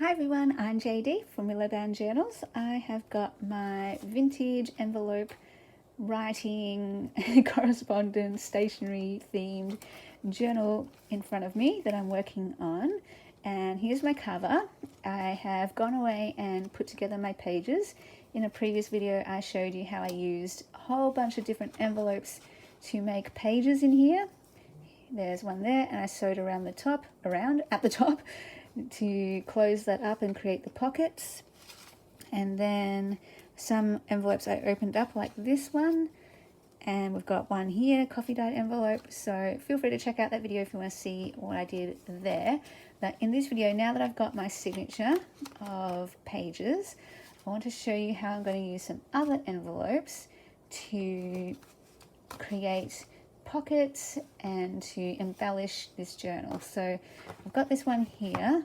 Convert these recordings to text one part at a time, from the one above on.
Hi everyone, I'm JD from Willowbound Journals. I have got my vintage envelope writing correspondence stationery themed journal in front of me that I'm working on, and here's my cover. I have gone away and put together my pages. In a previous video I showed you how I used a whole bunch of different envelopes to make pages in here. There's one there, and I sewed around at the top to close that up and create the pockets. And then some envelopes I opened up like this one, and we've got one here, coffee dyed envelope, so feel free to check out that video if you want to see what I did there. But in this video, now that I've got my signature of pages, I want to show you how I'm going to use some other envelopes to create pockets and to embellish this journal. So I've got this one here,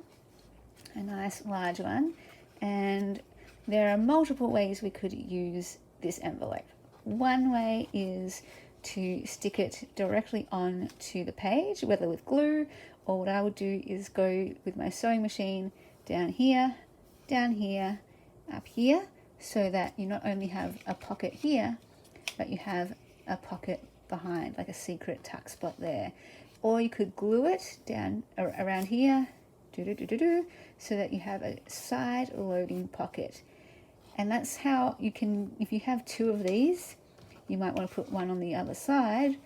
a nice large one, and there are multiple ways we could use this envelope. One way is to stick it directly on to the page, whether with glue, or what I would do is go with my sewing machine down here, up here, so that you not only have a pocket here, but you have a pocket behind, like a secret tuck spot there. Or you could glue it down around here, so that you have a side loading pocket. And that's how you can, if you have two of these, you might want to put one on the other side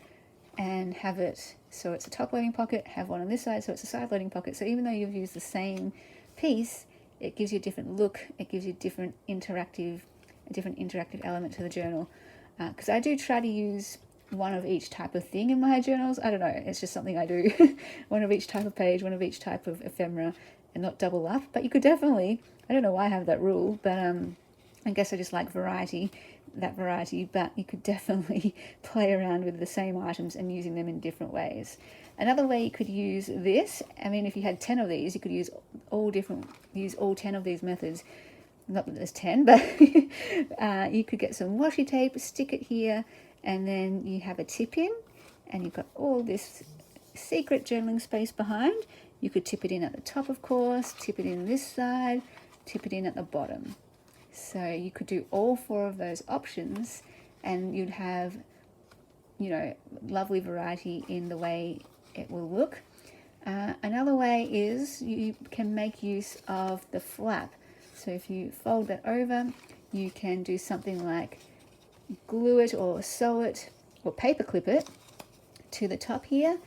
and have it so it's a top loading pocket, have one on this side so it's a side loading pocket. So even though you've used the same piece, it gives you a different look, it gives you a different interactive element to the journal. Because I do try to use one of each type of thing in my journals. I don't know, it's just something I do. One of each type of page, one of each type of ephemera, and not double up. But you could definitely, I don't know why I have that rule, but I guess I just like variety, but you could definitely play around with the same items and using them in different ways. Another way you could use this, I mean, if you had 10 of these, you could use all 10 of these methods. Not that there's 10, but you could get some washi tape, stick it here, and then you have a tip in, and you've got all this secret journaling space behind. You could tip it in at the top, of course, tip it in this side, tip it in at the bottom. So you could do all four of those options, and you'd have, lovely variety in the way it will look. Another way is you can make use of the flap. So if you fold that over, you can do something like glue it or sew it or paper clip it to the top here,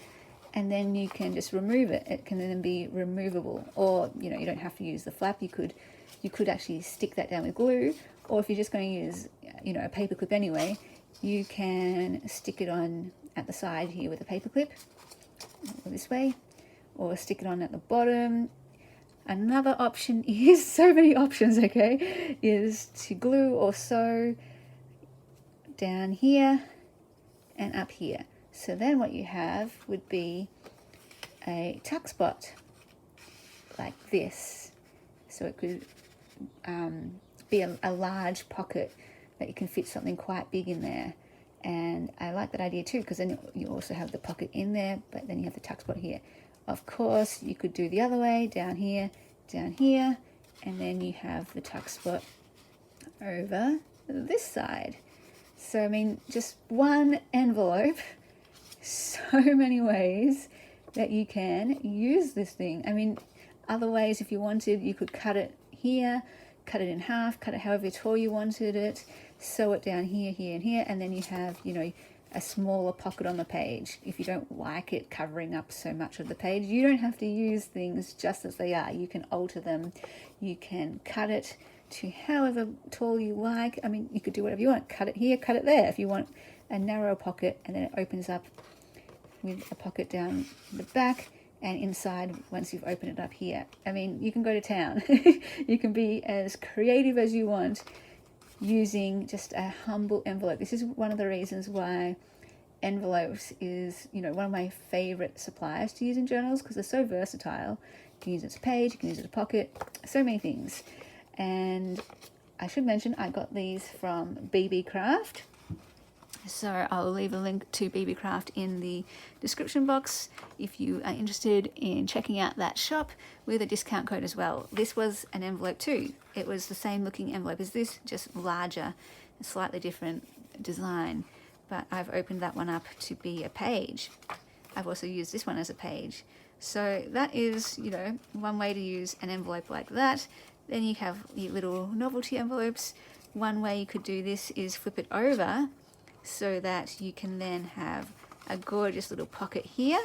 and then you can just remove it. It can then be removable, or you don't have to use the flap. You could actually stick that down with glue, or if you're just going to use a paper clip anyway, you can stick it on at the side here with a paper clip, or this way, or stick it on at the bottom. Another option is, so many options, okay, is to glue or sew down here and up here. So then what you have would be a tuck spot like this. So it could be a large pocket that you can fit something quite big in there. And I like that idea too, because then you also have the pocket in there, but then you have the tuck spot here. Of course, you could do the other way, down here, and then you have the tuck spot over this side. So, I mean, just one envelope, so many ways that you can use this thing. I mean, other ways, if you wanted, you could cut it here, cut it in half, cut it however tall you wanted it, sew it down here, here, and here, and then you have, a smaller pocket on the page. If you don't like it covering up so much of the page, you don't have to use things just as they are. You can alter them. You can cut it to however tall you like. I mean, you could do whatever you want. Cut it here, cut it there. If you want a narrow pocket, and then it opens up with a pocket down the back and inside once you've opened it up here. I mean, you can go to town. You can be as creative as you want using just a humble envelope. This is one of the reasons why envelopes is, one of my favorite supplies to use in journals, because they're so versatile. You can use it as a page, you can use it as a pocket, so many things. And I should mention I got these from Beebeecraft, So I'll leave a link to Beebeecraft in the description box if you are interested in checking out that shop with a discount code as well. This was an envelope too. It was the same looking envelope as this, just larger, a slightly different design. But I've opened that one up to be a page. I've also used this one as a page. So that is, you know, one way to use an envelope like that. Then you have your little novelty envelopes. One way you could do this is flip it over so that you can then have a gorgeous little pocket here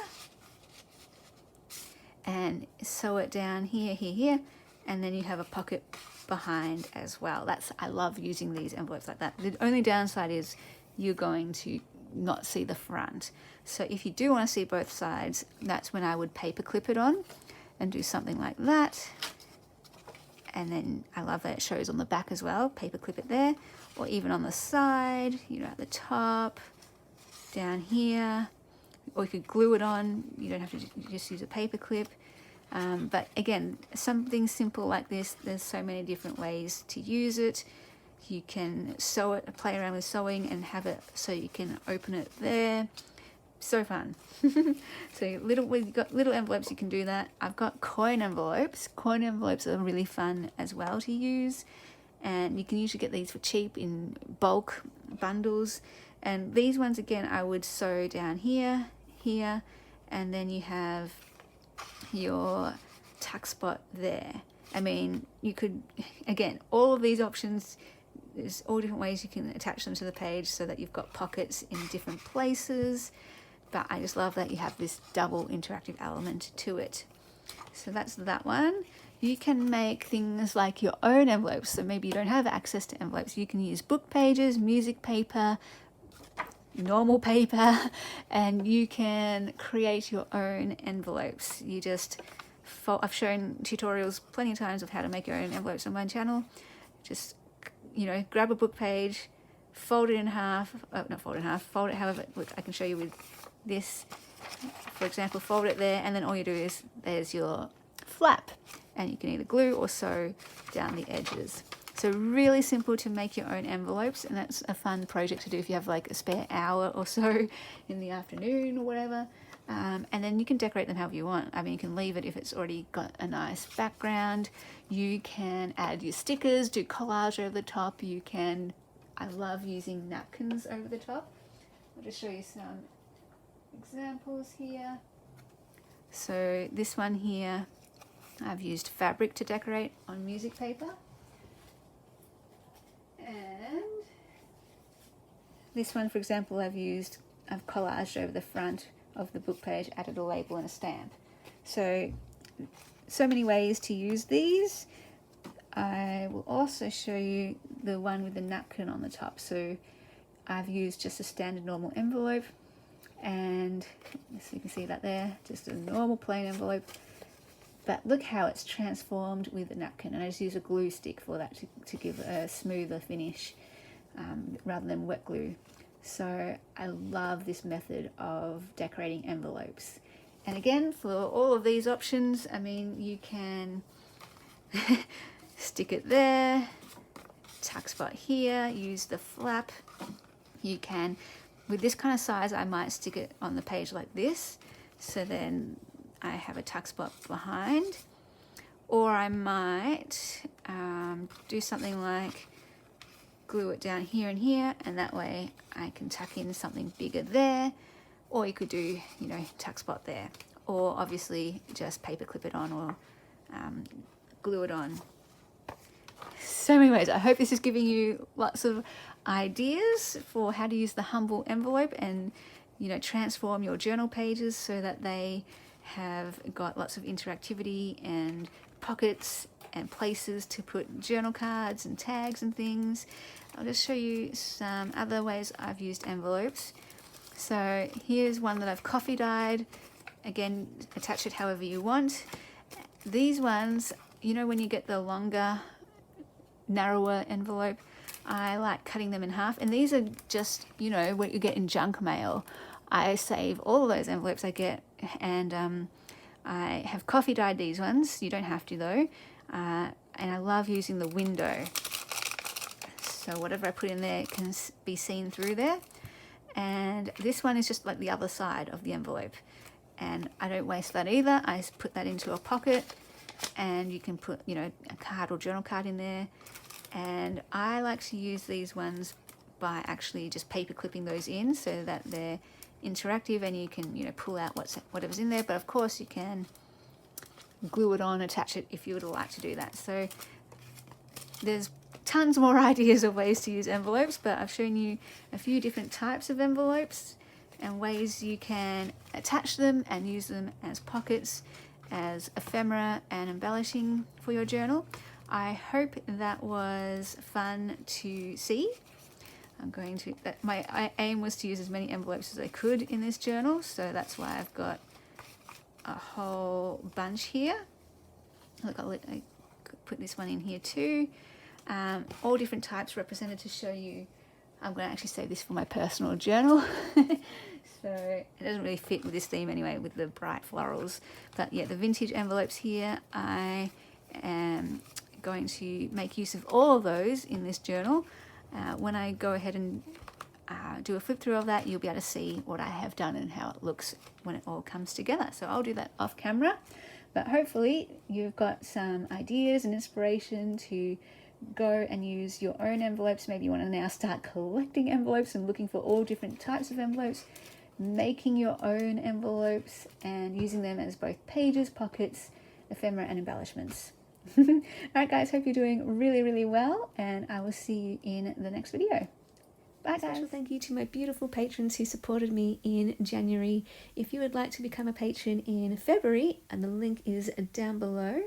and sew it down here, here, here, and then you have a pocket behind as well. I love using these envelopes like that. The only downside is you're going to not see the front. So if you do want to see both sides, that's when I would paper clip it on and do something like that. And then I love that it shows on the back as well, paper clip it there, or even on the side, you know, at the top, down here, or you could glue it on. You don't have to just use a paper clip. But again, something simple like this, there's so many different ways to use it. You can sew it, play around with sewing and have it so you can open it there. So fun. So we've got little envelopes, you can do that. I've got coin envelopes. Coin envelopes are really fun as well to use. And you can usually get these for cheap in bulk bundles. And these ones, again, I would sew down here, here, and then you have your tuck spot there. I mean, you could, again, all of these options, there's all different ways you can attach them to the page so that you've got pockets in different places. But I just love that you have this double interactive element to it. So that's that one. You can make things like your own envelopes. So maybe you don't have access to envelopes. You can use book pages, music paper, normal paper, and you can create your own envelopes. You just I've shown tutorials plenty of times of how to make your own envelopes on my channel. Just, you know, grab a book page, fold it in half, not fold it in half, fold it however, look, I can show you with this, for example, fold it there, and then all you do is, there's your flap, and you can either glue or sew down the edges. So really simple to make your own envelopes, and that's a fun project to do if you have like a spare hour or so in the afternoon or whatever. And then you can decorate them however you want. I mean, you can leave it if it's already got a nice background. You can add your stickers, do collage over the top. You can, I love using napkins over the top. I'll just show you some examples here. So this one here, I've used fabric to decorate on music paper. And this one, for example, I've collaged over the front of the book page, added a label and a stamp. So many ways to use these. I will also show you the one with the napkin on the top. So I've used just a standard normal envelope, and so you can see that there, just a normal plain envelope. But look how it's transformed with the napkin, and I just use a glue stick for that to give a smoother finish rather than wet glue. So I love this method of decorating envelopes. And again, for all of these options, I mean, you can stick it there, tuck spot here, use the flap. You can, with this kind of size, I might stick it on the page like this, so then I have a tuck spot behind. Or I might do something like glue it down here and here, and that way I can tuck in something bigger there. Or you could do, you know, tuck spot there. Or obviously just paper clip it on, or glue it on. So many ways. I hope this is giving you lots of ideas for how to use the humble envelope and, you know, transform your journal pages so that they have got lots of interactivity and pockets and places to put journal cards and tags and things. I'll just show you some other ways I've used envelopes. So here's one that I've coffee dyed. Again, attach it however you want. These ones, you know, when you get the longer, narrower envelope, I like cutting them in half. And these are just, you know, what you get in junk mail. I save all of those envelopes I get, and I have coffee dyed these ones. You don't have to though. And I love using the window. So whatever I put in there can be seen through there. and this one is just like the other side of the envelope, and I don't waste that either. I just put that into a pocket, and you can put, you know, a card or journal card in there. And I like to use these ones by actually just paper clipping those in so that they're interactive, and you can, you know, pull out whatever's in there. But of course you can glue it on, attach it if you would like to do that. So there's tons more ideas of ways to use envelopes, but I've shown you a few different types of envelopes and ways you can attach them and use them as pockets, as ephemera and embellishing for your journal. I hope that was fun to see. My aim was to use as many envelopes as I could in this journal, so that's why I've got a whole bunch here. Look, I put this one in here too. All different types represented to show you. I'm going to actually save this for my personal journal. So it doesn't really fit with this theme anyway, with the bright florals. But yeah, the vintage envelopes here, I am going to make use of all of those in this journal. When I go ahead and do a flip through of that, you'll be able to see what I have done and how it looks when it all comes together. So I'll do that off camera, but hopefully you've got some ideas and inspiration to go and use your own envelopes. Maybe you want to now start collecting envelopes and looking for all different types of envelopes, making your own envelopes and using them as both pages, pockets, ephemera and embellishments. Alright guys, hope you're doing really, really well, and I will see you in the next video. Bye guys. Special thank you to my beautiful patrons who supported me in January. If you would like to become a patron in February, and the link is down below,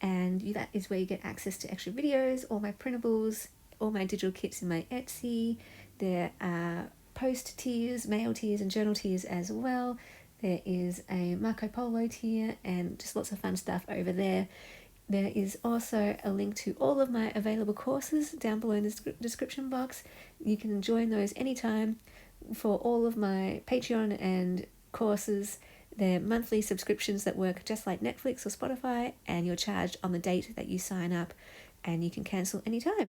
and that is where you get access to extra videos, all my printables, all my digital kits in my Etsy. There are post tiers, mail tiers and journal tiers as well. There is a Marco Polo tier and just lots of fun stuff over there. There is also a link to all of my available courses down below in the description box. You can join those anytime for all of my Patreon and courses. They're monthly subscriptions that work just like Netflix or Spotify, and you're charged on the date that you sign up, and you can cancel anytime.